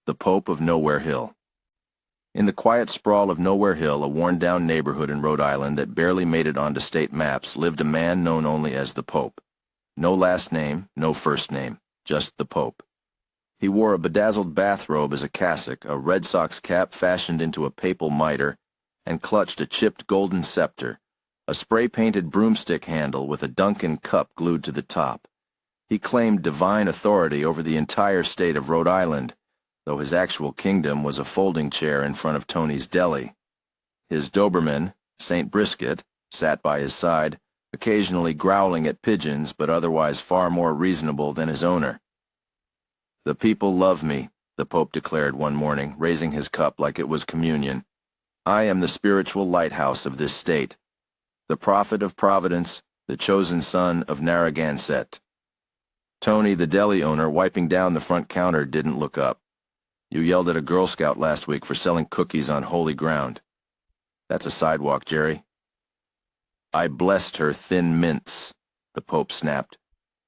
the Pope of Nowhere Hill. In the quiet sprawl of Nowhere Hill, a worn-down neighborhood in Rhode Island that barely made it onto state maps, lived a man known only as the Pope. No last name, no first name, just the Pope. He wore a bedazzled bathrobe as a cassock, a Red Sox cap fashioned into a papal mitre, and clutched a chipped golden scepter, a spray-painted broomstick handle with a Duncan cup glued to the top. He claimed divine authority over the entire state of Rhode Island, though his actual kingdom was a folding chair in front of Tony's deli. His Doberman, St. Brisket, sat by his side, occasionally growling at pigeons but otherwise far more reasonable than his owner. "The people love me," the Pope declared one morning, raising his cup like it was communion. "I am the spiritual lighthouse of this state, the prophet of Providence, the chosen son of Narragansett." Tony, the deli owner, wiping down the front counter, didn't look up. "You yelled at a Girl Scout last week for selling cookies on holy ground." "That's a sidewalk, Jerry." "I blessed her thin mints," the Pope snapped.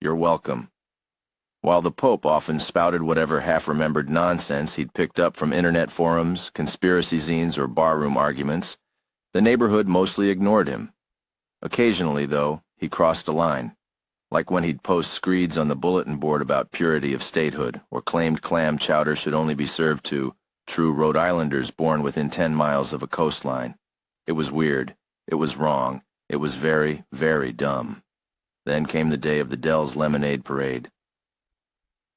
"You're welcome." While the Pope often spouted whatever half-remembered nonsense he'd picked up from internet forums, conspiracy zines, or barroom arguments, the neighborhood mostly ignored him. Occasionally, though, he crossed a line, like when he'd post screeds on the bulletin board about purity of statehood, or claimed clam chowder should only be served to true Rhode Islanders born within 10 miles of a coastline. It was weird. It was wrong. It was very, very dumb. Then came the day of the Dells Lemonade Parade.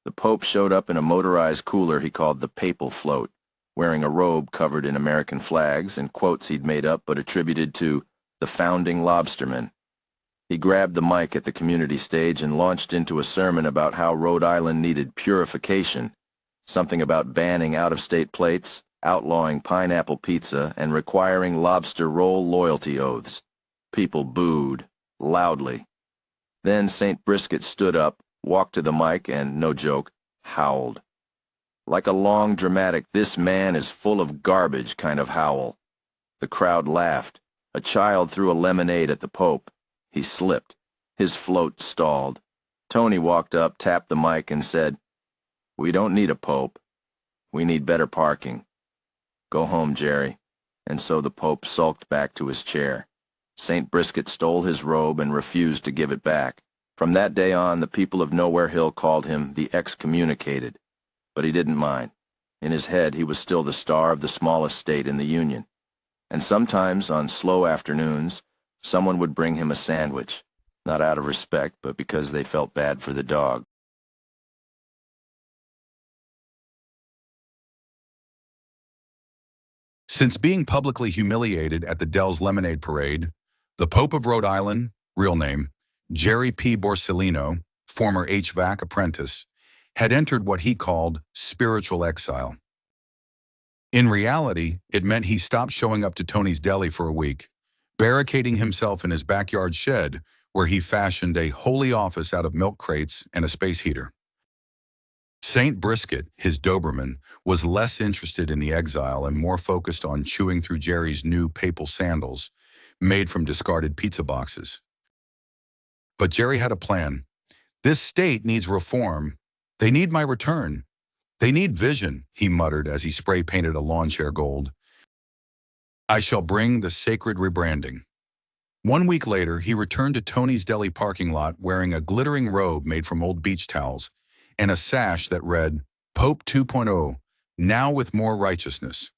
The Pope showed up in a motorized cooler he called the Papal Float, wearing a robe covered in American flags and quotes he'd made up but attributed to the founding lobstermen. He grabbed the mic at the community stage and launched into a sermon about how Rhode Island needed purification, something about banning out-of-state plates, outlawing pineapple pizza, and requiring lobster roll loyalty oaths. People booed, loudly. Then St. Brisket stood up, walked to the mic, and, no joke, howled. Like a long, dramatic, "this man is full of garbage" kind of howl. The crowd laughed. A child threw a lemonade at the Pope. He slipped. His float stalled. Tony walked up, tapped the mic, and said, "We don't need a Pope. We need better parking. Go home, Jerry." And so the Pope sulked back to his chair. St. Brisket stole his robe and refused to give it back. From that day on, the people of Nowhere Hill called him the excommunicated. But he didn't mind. In his head, he was still the star of the smallest state in the Union. And sometimes, on slow afternoons, someone would bring him a sandwich, not out of respect, but because they felt bad for the dog. Since being publicly humiliated at the Dells Lemonade Parade, the Pope of Rhode Island, real name, Jerry P. Borsellino, former HVAC apprentice, had entered what he called spiritual exile. In reality, it meant he stopped showing up to Tony's deli for a week, barricading himself in his backyard shed where he fashioned a holy office out of milk crates and a space heater. St. Brisket, his Doberman, was less interested in the exile and more focused on chewing through Jerry's new papal sandals, made from discarded pizza boxes. But Jerry had a plan. "This state needs reform. They need my return. They need vision," he muttered as he spray-painted a lawn chair gold. "I shall bring the sacred rebranding." 1 week later, he returned to Tony's deli parking lot wearing a glittering robe made from old beach towels and a sash that read, "Pope 2.0, now with more righteousness."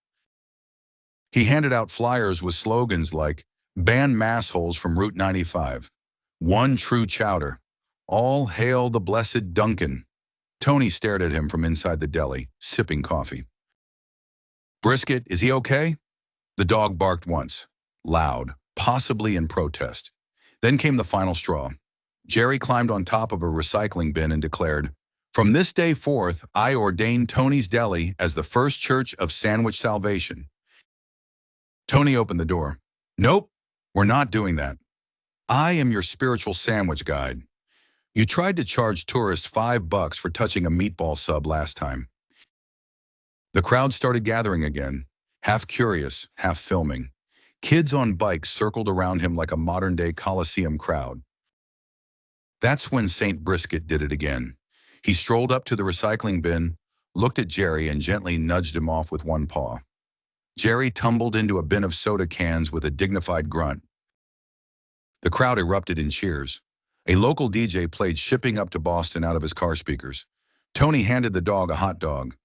He handed out flyers with slogans like, "Ban massholes from Route 95, one true chowder, all hail the blessed Duncan." Tony stared at him from inside the deli, sipping coffee. "Brisket, is he okay?" The dog barked once, loud, possibly in protest. Then came the final straw. Jerry climbed on top of a recycling bin and declared, "From this day forth, I ordain Tony's Deli as the first church of sandwich salvation." Tony opened the door. "Nope, we're not doing that. I am your spiritual sandwich guide. You tried to charge tourists $5 for touching a meatball sub last time." The crowd started gathering again, half curious, half filming. Kids on bikes circled around him like a modern-day Coliseum crowd. That's when St. Brisket did it again. He strolled up to the recycling bin, looked at Jerry and gently nudged him off with one paw. Jerry tumbled into a bin of soda cans with a dignified grunt. The crowd erupted in cheers. A local DJ played Shipping Up to Boston out of his car speakers. Tony handed the dog a hot dog.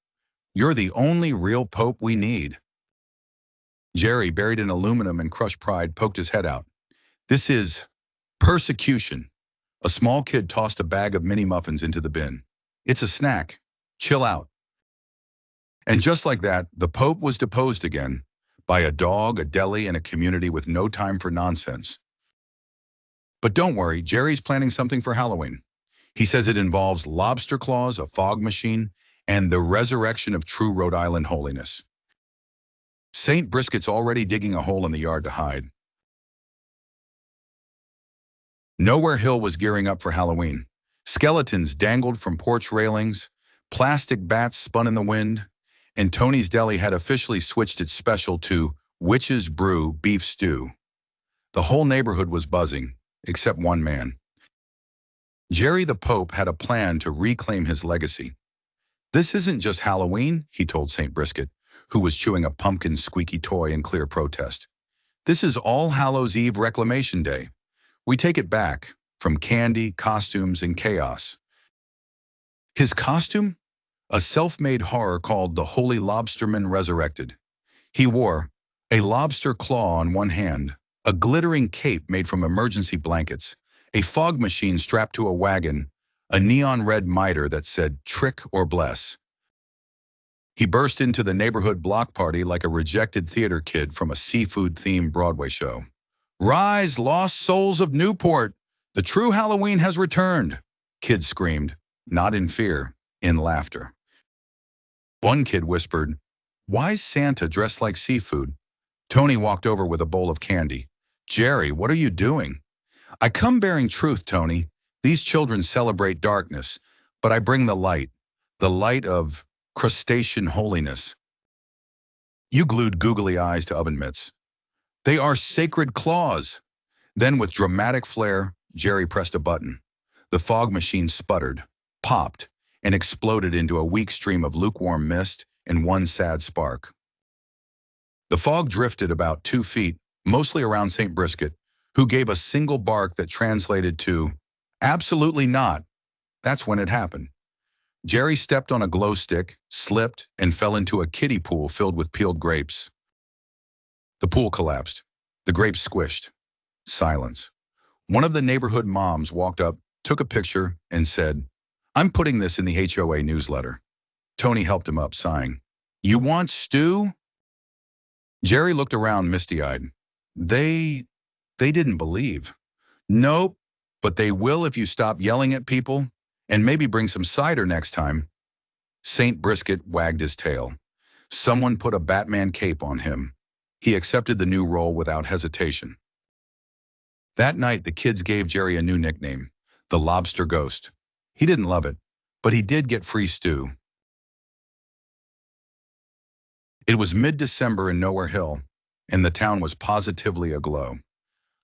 "You're the only real Pope we need." Jerry, buried in aluminum and crushed pride, poked his head out. "This is persecution." A small kid tossed a bag of mini muffins into the bin. "It's a snack. Chill out." And just like that, the Pope was deposed again by a dog, a deli, and a community with no time for nonsense. But don't worry, Jerry's planning something for Halloween. He says it involves lobster claws, a fog machine, and the resurrection of true Rhode Island holiness. St. Brisket's already digging a hole in the yard to hide. Nowhere Hill was gearing up for Halloween. Skeletons dangled from porch railings, plastic bats spun in the wind, and Tony's Deli had officially switched its special to Witch's Brew beef stew. The whole neighborhood was buzzing, except one man. Jerry the Pope had a plan to reclaim his legacy. "This isn't just Halloween," he told St. Brisket, who was chewing a pumpkin squeaky toy in clear protest. "This is All Hallows Eve Reclamation Day. We take it back, from candy, costumes, and chaos." His costume? A self-made horror called the Holy Lobsterman Resurrected. He wore a lobster claw on one hand, a glittering cape made from emergency blankets, a fog machine strapped to a wagon, a neon red mitre that said "Trick or Bless." He burst into the neighborhood block party like a rejected theater kid from a seafood-themed Broadway show. "Rise, lost souls of Newport! The true Halloween has returned!" Kids screamed, not in fear, in laughter. One kid whispered, "Why's Santa dressed like seafood?" Tony walked over with a bowl of candy. "Jerry, what are you doing?" "I come bearing truth, Tony. These children celebrate darkness, but I bring the light of crustacean holiness." You glued googly eyes to oven mitts. "They are sacred claws." Then with dramatic flair, Jerry pressed a button. The fog machine sputtered, popped, and exploded into a weak stream of lukewarm mist and one sad spark. The fog drifted about 2 feet, mostly around St. Brisket, who gave a single bark that translated to, "Absolutely not." That's when it happened. Jerry stepped on a glow stick, slipped, and fell into a kiddie pool filled with peeled grapes. The pool collapsed. The grapes squished. Silence. One of the neighborhood moms walked up, took a picture, and said, "I'm putting this in the HOA newsletter." Tony helped him up, sighing. "You want stew?" Jerry looked around misty-eyed. They didn't believe. "Nope, but they will if you stop yelling at people, and maybe bring some cider next time." St. Brisket wagged his tail. Someone put a Batman cape on him. He accepted the new role without hesitation. That night, the kids gave Jerry a new nickname, the Lobster Ghost. He didn't love it, but he did get free stew. It was mid-December in Nowhere Hill, and the town was positively aglow.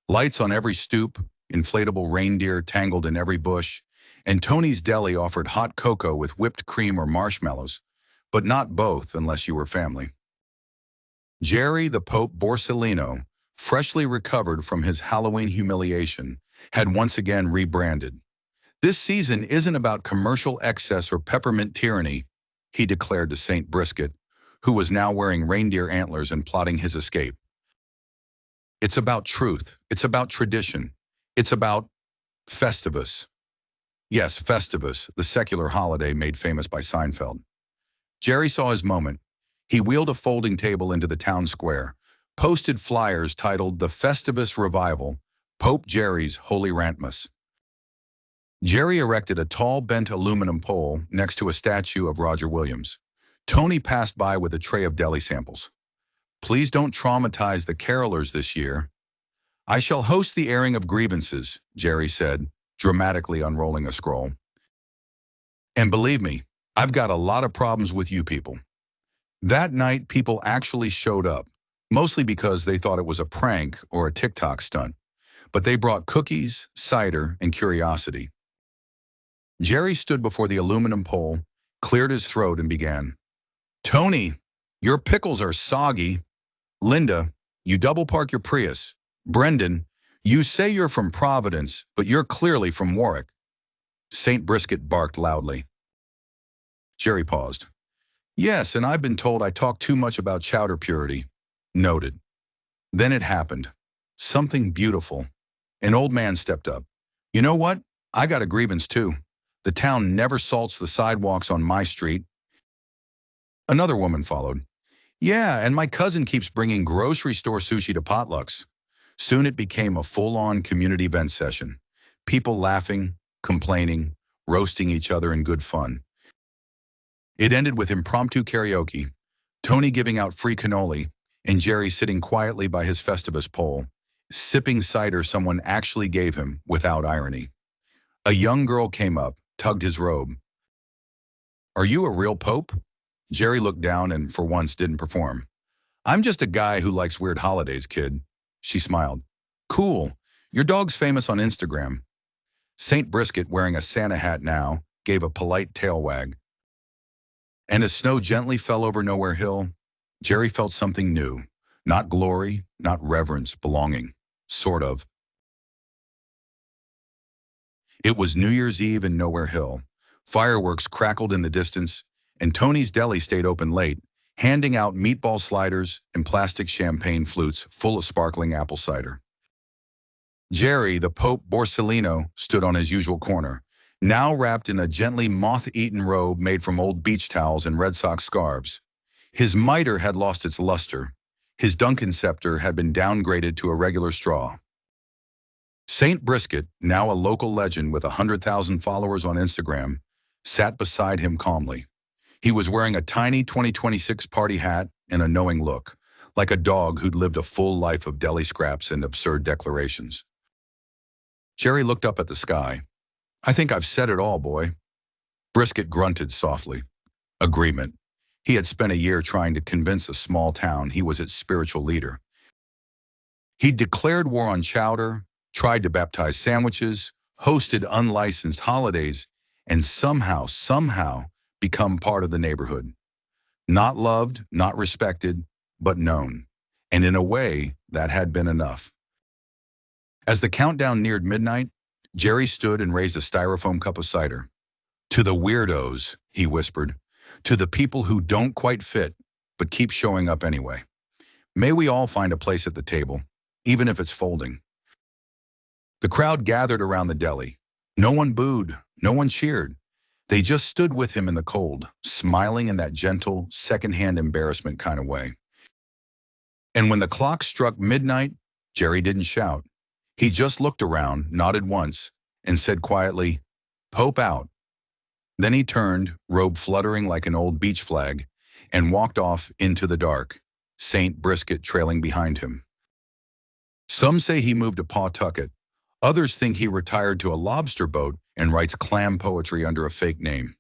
Lights on every stoop, inflatable reindeer tangled in every bush, and Tony's Deli offered hot cocoa with whipped cream or marshmallows, but not both unless you were family. Jerry the Pope Borsellino, freshly recovered from his Halloween humiliation, had once again rebranded. "This season isn't about commercial excess or peppermint tyranny," he declared to St. Brisket, who was now wearing reindeer antlers and plotting his escape. "It's about truth. It's about tradition. It's about Festivus." Yes, Festivus, the secular holiday made famous by Seinfeld. Jerry saw his moment. He wheeled a folding table into the town square, posted flyers titled "The Festivus Revival, Pope Jerry's Holy Rantmas." Jerry erected a tall bent aluminum pole next to a statue of Roger Williams. Tony passed by with a tray of deli samples. "Please don't traumatize the carolers this year." "I shall host the airing of grievances," Jerry said, dramatically unrolling a scroll. "And believe me, I've got a lot of problems with you people." That night, people actually showed up, mostly because they thought it was a prank or a TikTok stunt. But they brought cookies, cider, and curiosity. Jerry stood before the aluminum pole, cleared his throat, and began. Tony, your pickles are soggy. Linda, you double park your Prius. Brendan, you say you're from Providence, but you're clearly from Warwick. St. Brisket barked loudly. Jerry paused. Yes, and I've been told I talk too much about chowder purity. Noted. Then it happened. Something beautiful. An old man stepped up. You know what? I got a grievance too. The town never salts the sidewalks on my street. Another woman followed. Yeah, and my cousin keeps bringing grocery store sushi to potlucks. Soon it became a full-on community event session. People laughing, complaining, roasting each other in good fun. It ended with impromptu karaoke, Tony giving out free cannoli, and Jerry sitting quietly by his Festivus pole, sipping cider someone actually gave him without irony. A young girl came up, tugged his robe. Are you a real pope? Jerry looked down and for once didn't perform. I'm just a guy who likes weird holidays, kid. She smiled. Cool. Your dog's famous on Instagram. St. Brisket, wearing a Santa hat now, gave a polite tail wag. And as snow gently fell over Nowhere Hill, Jerry felt something new. Not glory, not reverence, belonging. Sort of. It was New Year's Eve in Nowhere Hill. Fireworks crackled in the distance, and Tony's Deli stayed open late, handing out meatball sliders and plastic champagne flutes full of sparkling apple cider. Jerry, the Pope Borsellino, stood on his usual corner, now wrapped in a gently moth-eaten robe made from old beach towels and Red Sox scarves. His mitre had lost its luster. His Duncan scepter had been downgraded to a regular straw. St. Brisket, now a local legend with 100,000 followers on Instagram, sat beside him calmly. He was wearing a tiny 2026 party hat and a knowing look, like a dog who'd lived a full life of deli scraps and absurd declarations. Jerry looked up at the sky. I think I've said it all, boy. Brisket grunted softly. Agreement. He had spent a year trying to convince a small town he was its spiritual leader. He'd declared war on chowder, tried to baptize sandwiches, hosted unlicensed holidays, and somehow become part of the neighborhood. Not loved, not respected, but known. And in a way, that had been enough. As the countdown neared midnight, Jerry stood and raised a styrofoam cup of cider. To the weirdos, he whispered, to the people who don't quite fit, but keep showing up anyway. May we all find a place at the table, even if it's folding. The crowd gathered around the deli. No one booed, no one cheered. They just stood with him in the cold, smiling in that gentle, secondhand embarrassment kind of way. And when the clock struck midnight, Jerry didn't shout. He just looked around, nodded once, and said quietly, Pope out. Then he turned, robe fluttering like an old beach flag, and walked off into the dark, St. Brisket trailing behind him. Some say he moved to Pawtucket. Others think he retired to a lobster boat and writes clam poetry under a fake name.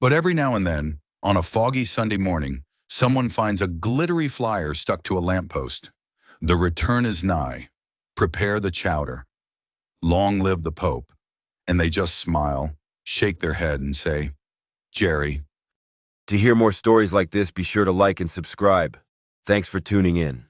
But every now and then, on a foggy Sunday morning, someone finds a glittery flyer stuck to a lamppost. The return is nigh. Prepare the chowder. Long live the Pope. And they just smile, shake their head, and say, Jerry. To hear more stories like this, be sure to like and subscribe. Thanks for tuning in.